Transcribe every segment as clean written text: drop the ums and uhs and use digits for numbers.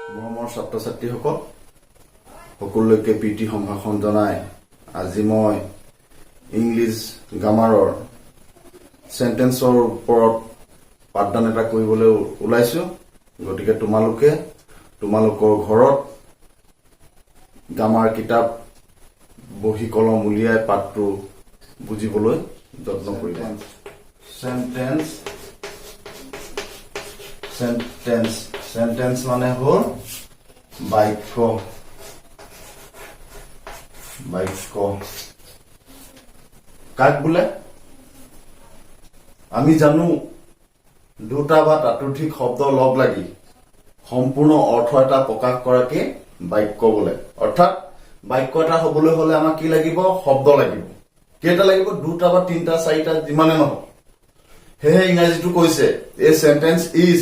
মৰমৰ ছাত্ৰ ছাত্ৰীসকল সকলোকে প্ৰীতি সম্ভাষণ জনাই আজি মই ইংলিছ গ্ৰামাৰৰ সেন্টেন্সৰ ওপৰত পাঠদান এটা কৰিবলৈ ওলাইছো গতিকে তোমালোকৰ ঘৰত গ্ৰামাৰ কিতাপ বহি কলম উলিয়াই পাঠটো বুজিবলৈ যত্ন কৰিবা সেন্টেন্স মানে হল বাক্য কাক বোলে আমি জানো দুটা বা তাতোধিক শব্দ লগ লাগি সম্পূৰ্ণ অৰ্থ এটা প্ৰকাশ কৰাকে বাক্য বোলে অৰ্থাৎ বাক্য এটা হবলৈ হলে আমাক কি লাগিব শব্দ লাগিব কেইটা লাগিব দুটা বা তিনটা চাৰিটা যিমানে নহওক হেহে ইংৰাজীটো কৈছে a sentence is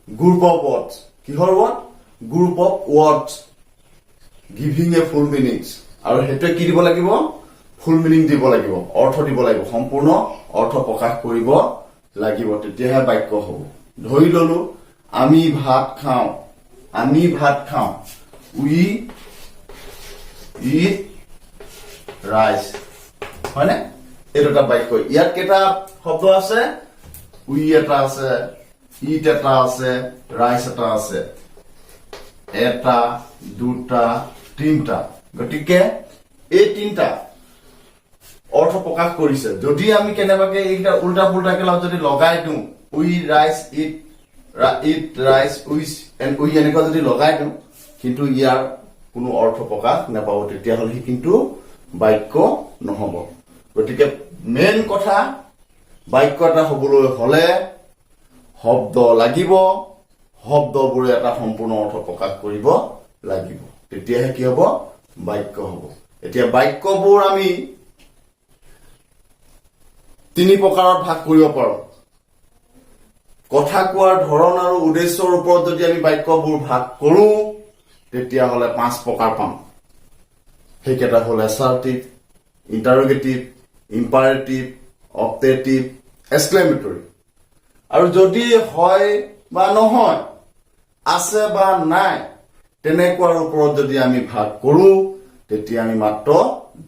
group of words কিহৰ word group of words giving a full meanings আৰু হেতুৱে কি দিব লাগিব ফুল মিনিং দিব লাগিব অৰ্থ দিব লাগিব সম্পূৰ্ণ অৰ্থ প্ৰকাশ কৰিব লাগিব তেতিয়াহে বাক্য হ'ব ধৰি ললো আমি ভাত খাওঁ উই ইট ৰাইচ হয়নে এইটো এটা বাক্য ইয়াত কেইটা শব্দ আছে উই এটা আছে ইট এটা আছে ৰাইচ এটা আছে এটা দুটা তিনটা গতিকে এই তিনটা অৰ্থ প্ৰকাশ কৰিছে যদি আমি কেনেবাকে এইটা উল্টা পুল্টাকে যদি লগাই দিওঁ we raise it raise which and we এনেকুৱা যদি লগাই দিওঁ কিন্তু ইয়াৰ কোনো অৰ্থ প্ৰকাশ নাপাব তেতিয়াহ'লে সি কিন্তু বাক্য নহব গতিকে মেইন কথা বাক্য এটা হবলৈ হলে শব্দ লাগিব শব্দবোৰে এটা সম্পূৰ্ণ অৰ্থ প্ৰকাশ কৰিব লাগিব তেতিয়াহে কি হ'ব বাক্য হ'ব এতিয়া বাক্যবোৰ আমি তিনি প্ৰকাৰত ভাগ কৰিব পাৰো কথা কোৱাৰ ধৰণ আৰু উদ্দেশ্যৰ ওপৰত যদি আমি বাক্যবোৰ ভাগ কৰো তেতিয়াহ'লে 5 প্ৰকাৰ পাম সেইকেইটা হ'ল এছাৰ্টিভ ইণ্টাৰোগেটিভ ইম্পাৰেটিভ অপটেটিভ এক্সক্লেমেটৰী আৰু যদি হয় বা নহয় আছে বা নাই তেনেকুৱাৰ ওপৰত যদি আমি ভাগ কৰো তেতিয়া আমি মাত্ৰ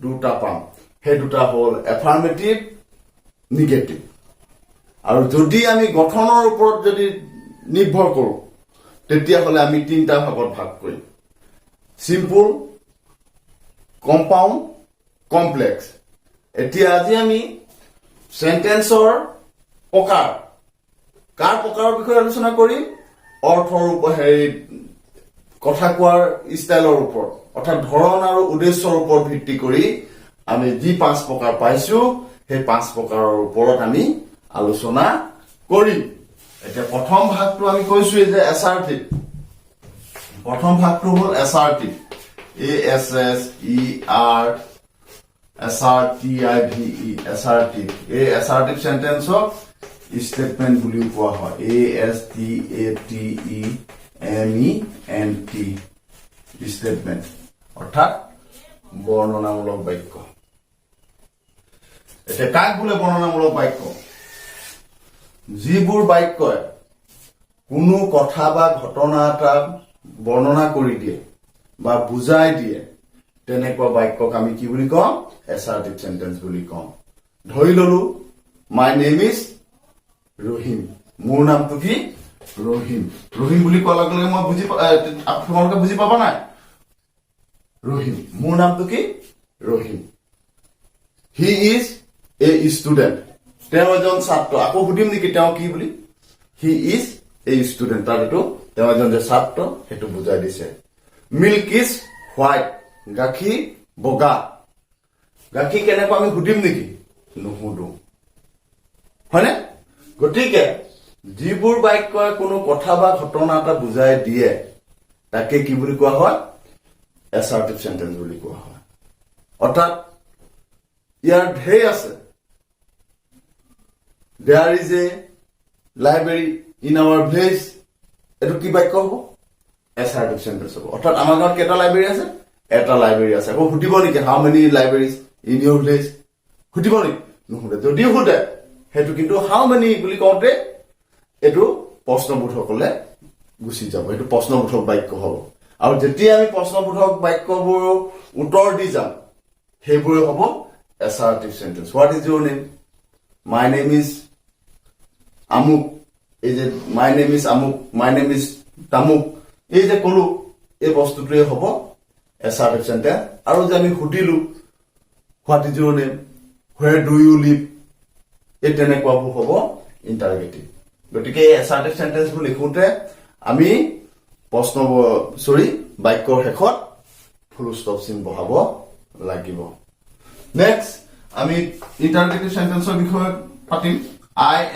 দুটা পাম সেই দুটা হ'ল এফাৰ্মেটিভ নিগেটিভ আৰু যদি আমি গঠনৰ ওপৰত যদি নিৰ্ভৰ কৰো তেতিয়াহ'লে আমি তিনটা ভাগত ভাগ কৰিম সিম্পল কম্পাউণ্ড কমপ্লেক্স এতিয়া আজি আমি সেন্টেন্সৰ প্ৰকাৰৰ বিষয়ে আলোচনা কৰিম অৰ্থৰ কথা কোৱাৰ ষ্টাইলৰ ওপৰত অৰ্থাৎ ধৰণ আৰু উদ্দেশ্যৰ ওপৰত ভিত্তি কৰি আমি যি 5 প্ৰকাৰ পাইছো সেই 5 প্ৰকাৰৰ ওপৰত আমি আলোচনা কৰিম এতিয়া প্ৰথম ভাগটো আমি কৈছো যে এছাৰ্টিভ প্ৰথম ভাগটো হ'ল এছাৰ্টিভ ASSERTIVE এছাৰ্টিভ এই এছাৰ্টিভ সেন্টেন্সক স্টেটমেন্ট বুলিও কোৱা হয় ASTATEMENT স্টেটমেন্ট অৰ্থাৎ বৰ্ণনামূলক বাক্য এতিয়া কাক বোলে বৰ্ণনামূলক বাক্য যিবোৰ বাক্যই কোনো কথা বা ঘটনা এটা বৰ্ণনা কৰি দিয়ে বা বুজাই দিয়ে তেনেকুৱা বাক্যক আমি কি বুলি কওঁ এছাৰ্টিভ সেন্টেন্স বুলি কওঁ ধৰি ললো মাই নেম ইজ ৰহিম মোৰ নামটো কি ৰহিম বুলি কোৱাৰ লগে লগে মই তোমালোকে বুজি পাবা নাই ৰহিম মোৰ নামটো কি Rahim he is a student তেওঁ এজন ছাত্ৰ আকৌ সুধিম নেকি তেওঁ কি বুলি হি ইজ এ ষ্টুডেণ্ট তাৰ এইটো তেওঁ এজন যে ছাত্ৰ সেইটো বুজাই দিছে মিল্ক ইজ হোৱাইট গাখীৰ বগা গাখীৰ কেনেকুৱা আমি সুধিম নেকি নুসুধো হয়নে গতিকে যিবোৰ বাক্যই কোনো কথা বা ঘটনা এটা বুজাই দিয়ে তাকে কি বুলি কোৱা হয় এছাৰ্টিভ সেন্টেন্স বুলি কোৱা হয় অৰ্থাৎ ইয়াৰ ঢেৰ আছে there is a library in our village এটো কি বাক্য হ'ব এছাৰ্টিভ সেন্টেন্স হ'ব অৰ্থাৎ আমাৰ গাঁৱত কেইটা লাইব্ৰেৰী আছে এটা লাইব্ৰেৰী আছে আকৌ সুধিব নেকি হাউ মেনি লাইব্ৰেৰীজ ইন ইউৰ ভিলেজ সুধিব নেকি নুসুধে যদিও সুধে সেইটো কিন্তু হাউ মেনি বুলি কওঁতে এইটো প্ৰশ্নবোধকলে গুচি যাব, সেইটো প্ৰশ্নবোধক বাক্য হ'ব। আৰু যেতিয়া আমি প্ৰশ্নবোধক বাক্যবোৰ উত্তৰ দি যাম সেইবোৰে হ'ব assertive sentence. What is your name? My name is আমুক। এই যে my name is আমুক, my name is তামুক, এই যে কলো এই বস্তুটোৱে হ'ব assertive sentence। আৰু যে আমি সুধিলো what is your name, where do you live, এই তেনেকুৱাবোৰ হ'ব interrogative। গতিকে assertive sentence বোৰ লিখোতে আমি বাক্যৰ শেষত ফুল ষ্টপ চিন বহাব লাগিব। নেক্সট আমি ইন্টাৰগেটিভ সেন্টেন্সৰ বিষয়ে পাতিম।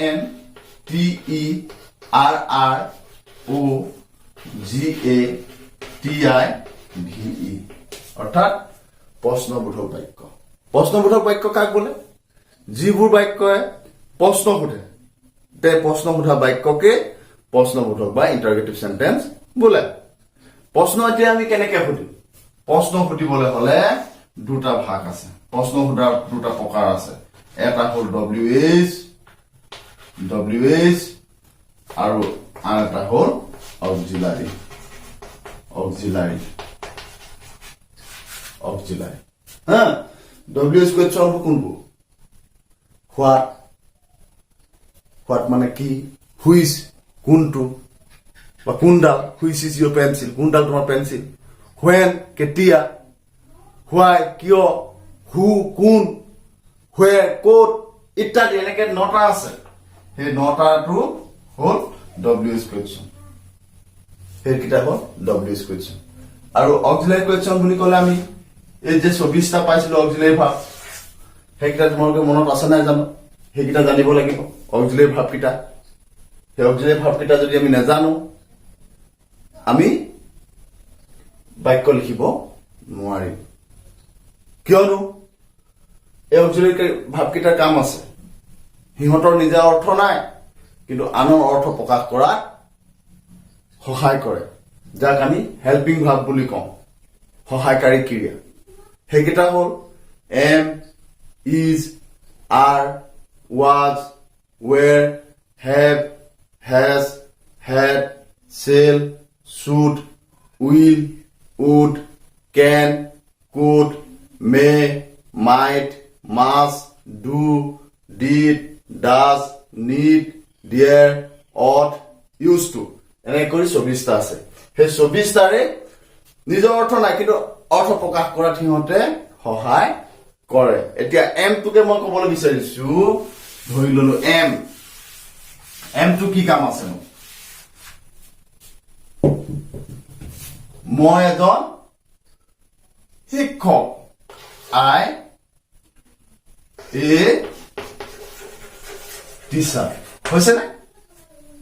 INTERROGATIVE, অৰ্থাৎ প্ৰশ্নবোধক বাক্য। প্ৰশ্নবোধক বাক্য কাক বোলে? যিবোৰ বাক্যই প্ৰশ্ন সোধে, তে প্ৰশ্ন সোধা বাক্যকে প্ৰশ্নবোধক বা ইন্টাৰগেটিভ সেন্টেন্স বোলে। প্ৰশ্ন এতিয়া আমি কেনেকে সুধিম? প্ৰশ্ন সুধিবলৈ হলে দুটা ভাগ আছে, প্ৰশ্ন সোধাৰ দুটা প্ৰকাৰ আছে। এটা হ'ল WH আৰু আন এটা হ'ল অক্সিলাৰি। হা, WH কোৱেশ্চন কোনবোৰ? হোৱাট মানে কি, হুইচ কোনটো বা কোনডাল, হুইচ ইজ ইউৰ পেন্সিল, কোনডাল তোমাৰ পেন্সিল, হোৱেন কেতিয়া, হোৱাই কিয়, হু কোন, হোৱেৰ ক'ত ইত্যাদি, এনেকে 9টা আছে। সেই 9টাটো হ'ল WH কুৱেশ্চন, সেইকেইটা হ'ল WH কুৱেশ্চন। আৰু অক্সিলাৰি কুৱেশ্চন বুলি ক'লে আমি এই যে 24টা পাইছিলো অক্সিলাৰি ভাৰ্ব, সেইকেইটা তোমালোকে মনত আছে নাই জানো? সেইকেইটা জানিব লাগিব অক্সিলাৰি ভাৰ্ব কেইটা। সেই অক্সিলাৰি ভাৰ্ব কেইটা যদি আমি নাজানো আমি বাক্য লিখিব নোৱাৰিম। কিয়নো এই অক্সিলাৰি ভাৰ্ব কেইটাৰ কাম আছে, সিহঁতৰ নিজা অৰ্থ নাই কিন্তু আনৰ অৰ্থ প্ৰকাশ কৰাত সহায় কৰে, যাক আমি হেল্পিং ভাৰ্ব বুলি কওঁ, সহায়কাৰী ক্ৰিয়া। সেইকেইটা হ'ল am, is, are, was, were, have, has, had, shall, should, will, would, can, could, may, might, must, do, did, does, need, dare, ought, used to, এনেকৈ কৰি 24টা আছে। সেই 24টাৰে নিজৰ অৰ্থ নাই কিন্তু অৰ্থ প্ৰকাশ কৰাত সিহঁতে সহায় কৰে। এতিয়া এমটোকে মই ক'বলৈ বিচাৰিছো, ধৰি ললো এমটো কি কাম আছে? মই এজন শিক্ষক, আই এ টিচাৰ, হৈছে নে?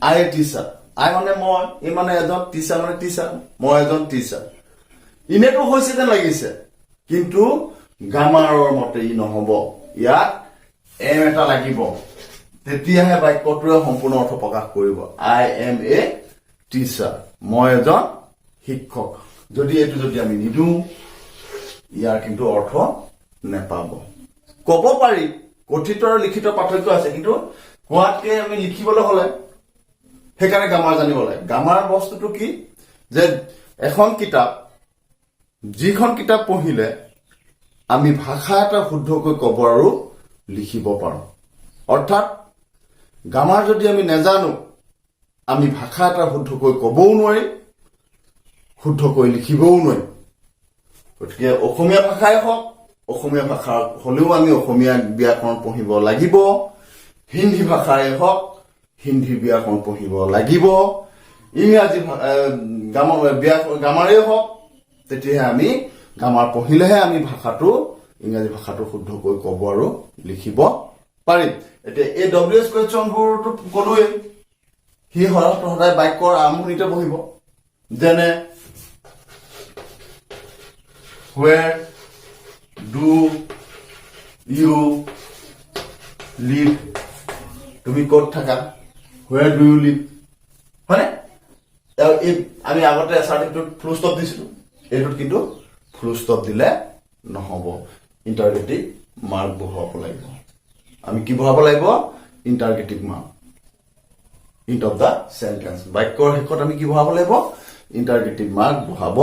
আই এ টিচাৰ, আই মানে মই, ই মানে এজন, টিচাৰ মানে টিচাৰ, মই এজন টিচাৰ। ইনেতো হৈছে যেন লাগিছে কিন্তু গ্ৰামাৰৰ মতে ই নহব, ইয়াত এম এটা লাগিব, তেতিয়াহে বাক্যটোৱে সম্পূৰ্ণ অৰ্থ প্ৰকাশ কৰিব। আই এম এ টিচাৰ, মই এজন শিক্ষক। যদি আমি নিদিওঁ ইয়াৰ কিন্তু অৰ্থ নেপাব। কব পাৰি কথিত আৰু লিখিত পাৰ্থক্য আছে, কিন্তু কোৱাতকে আমি লিখিবলৈ হলে সেইকাৰণে গ্ৰামাৰ জানিব লাগে। গ্ৰামাৰ বস্তুটো কি যে এখন কিতাপ, যিখন কিতাপ পঢ়িলে আমি ভাষা এটা শুদ্ধকৈ কব আৰু লিখিব পাৰো। অৰ্থাৎ গ্ৰামাৰ যদি আমি নাজানো আমি ভাষা এটা শুদ্ধকৈ কবও নোৱাৰিম, শুদ্ধকৈ লিখিবও নোৱাৰিম। গতিকে অসমীয়া ভাষাই হওক, অসমীয়া ভাষা হলেও আমি অসমীয়া ব্যাকৰণ পঢ়িব লাগিব, হিন্দী ভাষাই হওক হিন্দী ব্যাকৰণ পঢ়িব লাগিব, ইংৰাজী গ্ৰামাৰেই হওক, তেতিয়াহে আমি গ্ৰামাৰ পঢ়িলেহে আমি ইংৰাজী ভাষাটো শুদ্ধকৈ কব আৰু লিখিব পাৰিম। এতিয়া এই WH কুৱেশ্চনবোৰতো ক'লোৱেই, সি সদায় বাক্যৰ আৰম্ভণিতে বহিব। যেনে where do you live, তুমি ক'ত থাকা, where do you live, হয়নে? আমি আগতে এছাৰ্টিভটোত ফুল ষ্টপ দিছিলো, এইটোত কিন্তু ফুল ষ্টপ দিলে নহব, ইন্টাৰগেটিভ মাৰ্ক বহাব লাগিব। আমি কি বহাব লাগিব? ইন্টাৰগেটিভ mark. end of the sentence. বাক্যৰ শেষত আমি কি বহাব লাগিব ইন্টাৰগেটিভ মাৰ্ক বহাব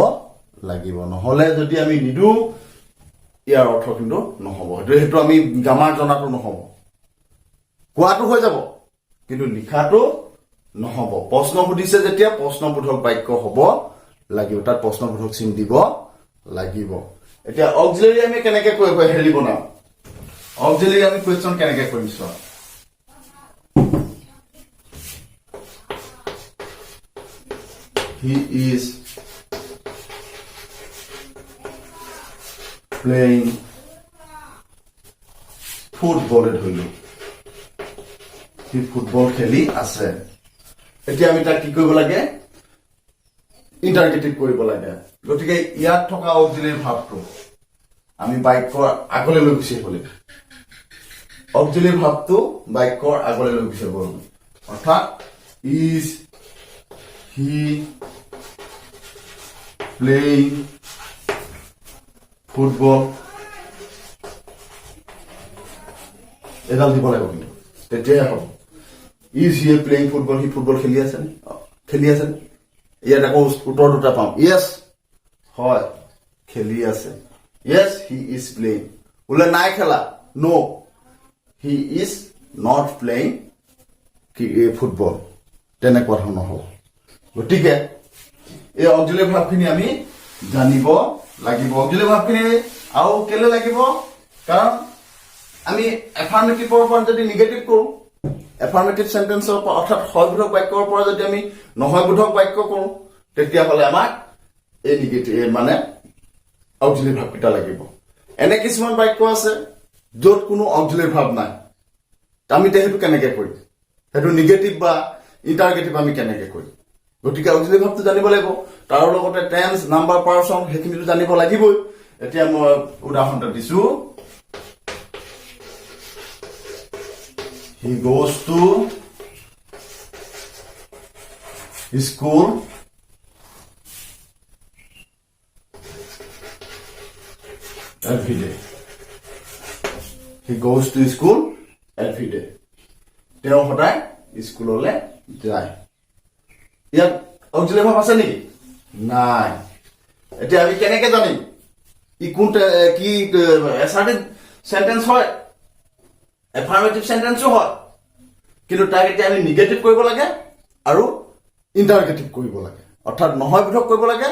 লাগিব নহলে যদি আমি নিদু ইয়াৰ অৰ্থ কিন্তু নহব হেতু আমি গ্ৰামাৰ জনাটো নহব কোৱাটো হৈ যাব কিন্তু লিখাটো নহব প্ৰশ্ন সুধিছে যেতিয়া প্ৰশ্নবোধক বাক্য হ'ব লাগিব তাত প্ৰশ্নবোধক চিন দিব লাগিব এতিয়া অক্সিলাৰি আমি কেনেকৈ হেৰি বনাম অক্সিলাৰি আমি কোৱেশ্চন কেনেকৈ কৰিম চোৱা He is playing football ধৰিলো সি ফুটবল খেলি আছে এতিয়া আমি তাক কি কৰিব লাগে ইন্টাৰগেটিভ কৰিব লাগে গতিকে ইয়াত থকা অক্সিলাৰি ভাবটো আমি বাক্যৰ আগলৈ লৈ গুচি আহিব লাগিব অক্সিলাৰি ভাবটো বাক্যৰ আগলৈ লৈ গুচি আহিব অৰ্থাৎ is he playing football এডাল দিব লাগিব কিন্তু তেতিয়াহে হ'ব is he playing football সি ফুটবল খেলি আছে ইয়াত আকৌ উত্তৰ দুটা পাম yes হয় খেলি আছে yes he is playing বোলে নাই খেলা no he is not playing football তেনেকুৱা ধৰণৰ হ'ব গতিকে এই অক্সিলাৰি ভাবখিনি আমি জানিব লাগিব অক্সিলাৰি ভাবখিনি আৰু কেলে লাগিব কাৰণ আমি এফাৰ্মেটিভৰ পৰা যদি নিগেটিভ কৰো এফাৰ্মেটিভ সেন্টেন্সৰ পৰা অৰ্থাৎ হয়বোধক বাক্যৰ পৰা যদি আমি নহয়বোধক বাক্য কৰো তেতিয়াহ'লে আমাক এই নিগেটিভ মানে অক্সিলাৰি ভাবকেইটা লাগিব এনে কিছুমান বাক্য আছে য'ত কোনো অক্সিলাৰি ভাব নাই আমি সেইটো কেনেকৈ কৰিম সেইটো নিগেটিভ বা ইন্টাৰগেটিভ আমি কেনেকৈ কৰিম গতিকে অক্সিলাৰি ভাবটো জানিব লাগিব তাৰ লগতে টেন্স নাম্বাৰ পাৰ্চন সেইখিনিটো জানিব লাগিবই এতিয়া মই উদাহৰণ এটা দিছো he goes to school every day he goes to school every day তেওঁ সদায় স্কুললৈ যায় ইয়াত অক্সিলাৰি ভাব আছে নেকি নাই এতিয়া আমি কেনেকৈ জানিম ই কোন কি এছাৰ্টিভ সেন্টেন্স হয় এফাৰ্মেটিভ সেন্টেন্সো হয় কিন্তু তাক এতিয়া আমি নিগেটিভ কৰিব লাগে আৰু ইন্টাৰগেটিভ কৰিব লাগে অৰ্থাৎ নহয়বোধক কৰিব লাগে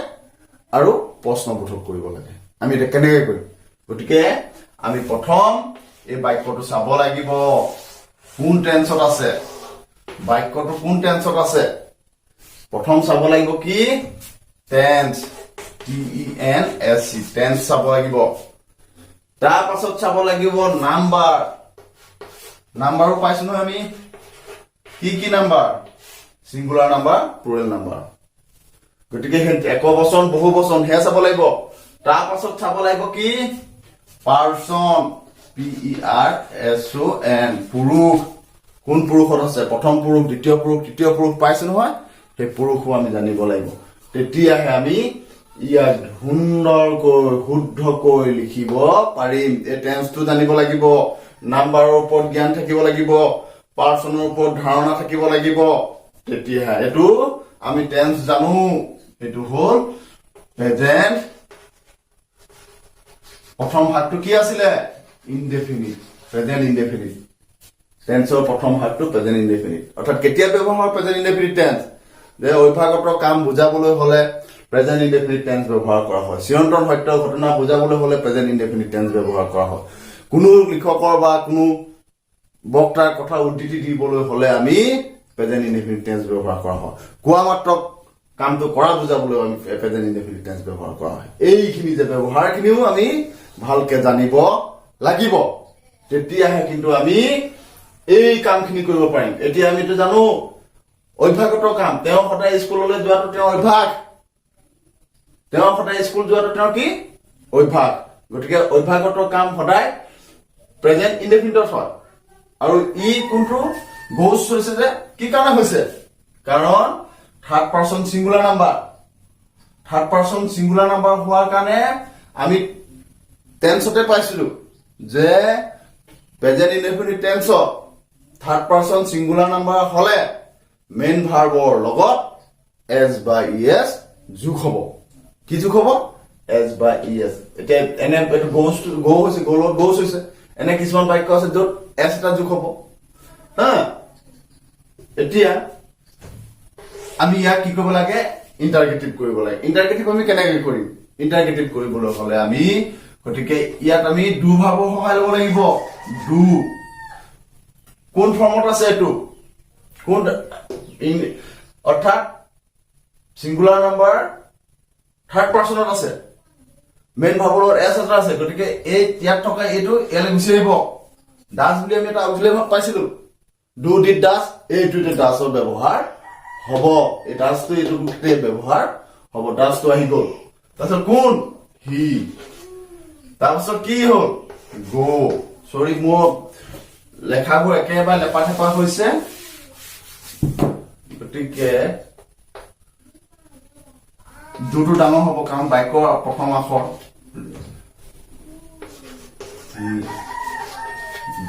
আৰু প্ৰশ্নবোধক কৰিব লাগে আমি এটা কেনেকৈ কৰিম গতিকে আমি প্ৰথম এই বাক্যটো চাব লাগিব কোন টেন্সত আছে বাক্যটো কোন টেন্সত আছে প্ৰথম চাব লাগিব কি টেন্স TENS টেন্স চাব লাগিব তাৰ পাছত চাব লাগিব নাম্বাৰো পাইছো নহয় আমি কি number singular number plural number গতিকে একবচন বহুবচন হে চাব লাগিব তাৰ পাছত চাব লাগিব কি পাৰ্সন PERSON পুৰুষ কোন পুৰুষত আছে প্ৰথম পুৰুষ দ্বিতীয় পুৰুষ তৃতীয় পুৰুষ পাইছে নহয় সেই পুৰুষও আমি জানিব লাগিব তেতিয়াহে আমি ইয়াক সুন্দৰকৈ শুদ্ধকৈ লিখিব পাৰিম এই টেন্সটো জানিব লাগিব নাম্বাৰৰ ওপৰত জ্ঞান থাকিব লাগিব পাৰ্সনৰ ওপৰত ধাৰণা থাকিব লাগিব তেতিয়াহে এটো আমি টেন্স জানো এটো হল প্ৰেজেন্ট প্ৰথম ভাগটো কি আছিল ইনডেফিনিট প্ৰেজেন্ট ইনডেফিনিট টেন্সৰ প্ৰথম ভাগটো প্ৰেজেন্ট ইনডেফিনিট অৰ্থাৎ কেতিয়া ব্যৱহাৰ হয় প্ৰেজেন্ট ইনডেফিনিট টেন্স যে অভ্যাগত কাম বুজাবলৈ হলে প্ৰেজেন্ট ইনডেফিনিট টেন্স ব্যৱহাৰ কৰা হয় চিৰন্তন সত্য ঘটনা বুজাবলৈ হলে প্ৰেজেন্ট ইনডেফিনিট টেন্স ব্যৱহাৰ কৰা হয় কোনো লিখকৰ বা কোনো বক্তাৰ কথা উদ্ধৃতি দিবলৈ হলে আমি প্ৰেজেন্ট ইনডেফিনিট টেন্স ব্যৱহাৰ কৰা হয় কোৱা মাত্ৰ কামটো কৰা বুজাবলৈ আমি প্ৰেজেন্ট ইনডেফিনিট টেন্স ব্যৱহাৰ কৰা হয় এইখিনি যে ব্যৱহাৰখিনিও আমি ভালকে জানিব লাগিব তেতিয়াহে কিন্তু আমি এই কামখিনি কৰিব পাৰিম এতিয়া আমিতো জানো অভ্যাগত কাম তেওঁ সদায় স্কুললৈ যোৱাটো তেওঁ অভ্যাস তেওঁ সদায় স্কুল যোৱাটো তেওঁ কি অভ্যাস গতিকে অভ্যাগত কাম সদায় প্ৰেজেন্ট ইনডেফিনিটত হয় আৰু ই কোনটো গোজ হৈছে যে কি কাৰণে হৈছে কাৰণ থাৰ্ড পাৰ্সন সিঙ্গুলাৰ নাম্বাৰ হোৱাৰ কাৰণে আমি টেন্সতে পাইছিলো যে প্ৰেজেন্ট ইনডেফিনিট টেন্সত থাৰ্ড পাৰ্সন সিঙ্গুলাৰ নাম্বাৰ হলে মেইন ভাৰ্বৰ লগত এছ বা ইএছ যোগ হ'ব কি যোগ হ'ব এছ বা ইএছ এতিয়া এনে এইটো গো হৈছে গোলত গোছ হৈছে এনে কিছুমান বাক্য আছে য'ত এছ এটা যোগ হ'ব হা এতিয়া আমি ইয়াক কি কৰিব লাগে ইন্টাৰগেটিভ কৰিব লাগে ইন্টাৰগেটিভ আমি কেনেকৈ কৰিম ইন্টাৰগেটিভ কৰিবলৈ হ'লে আমি গতিকে ইয়াত আমি ডু ভাৰ্বৰ সহায় ল'ব লাগিব ডু কোন ফৰ্মত আছে এইটো কোন অৰ্থাৎ সিঙ্গুলাৰ নাম্বাৰ থাৰ্ড পাৰ্সনত আছে মেইন ভাৰ্বৰ এছ এটা আছে গতিকে এই ইয়াত থকা এইটো এলে গুচি আহিব ডাছ বুলি আমি এটা অক্সিলাৰী ভাৰ্ব পাইছিলো ডু ডিড ডাছ এইটোতে ডাছৰ ব্যৱহাৰ হ'ব এই ডাছটো এইটোতে ব্যৱহাৰ হ'ব ডাছটো আহি গ'ল তাৰপিছত কোন হি তাৰপিছত কি হ'ল গো সৰি মোৰ লেখাবোৰ একেবাৰে লেপা থেপা হৈছে গতিকে দুটো ডাঙৰ হ'ব কাৰণ বাক্যৰ প্ৰথম আখৰ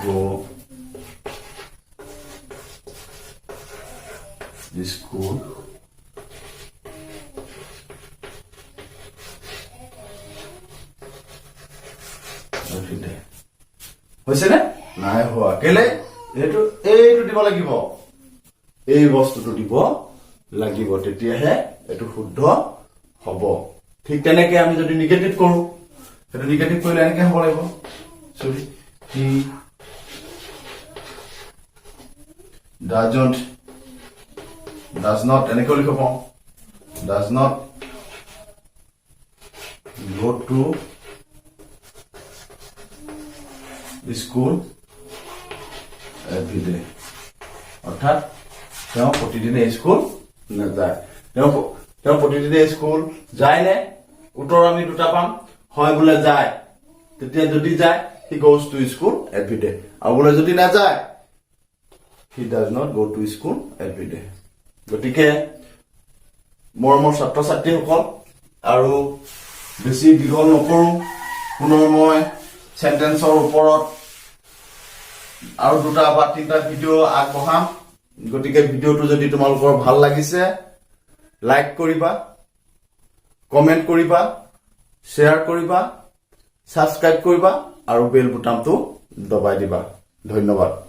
go school হৈছে নে নাই হোৱা কেলে এইটো দিব লাগিব এই বস্তুটো দিব লাগিব তেতিয়াহে এইটো শুদ্ধ হ'ব ঠিক তেনেকে আমি যদি নিগেটিভ কৰো সেইটো নিগেটিভ কৰিলে এনেকে হ'ব লাগিব সৰি he does not এনেকৈ লিখিব পাওঁ does not go to school every day অৰ্থাৎ তেওঁ প্ৰতিদিনে স্কুল নাযায় তেওঁ প্ৰতিদিনে স্কুল যায় নে উত্তৰ আমি দুটা পাম হয় বোলে যায় তেতিয়া যদি যায় he goes to school every day আৰু বোলে যদি না যায় he does not go to school every day গতিকে মৰমৰ ছাত্ৰ ছাত্ৰীসকল আৰু বেছি দীঘল নকৰো পুনৰ মই সেন্টেন্সৰ ওপৰত আৰু দুটা বা তিনিটা ভিডিঅ' আগবঢ়াম গতিকে ভিডিঅ'টো যদি তোমালোকৰ ভাল লাগিছে লাইক কৰিবা কমেন্ট কৰিবা শ্বেয়াৰ কৰিবা সাবস্ক্ৰাইব কৰিবা আৰু বেল বুটামটো দবাই দিবা ধন্যবাদ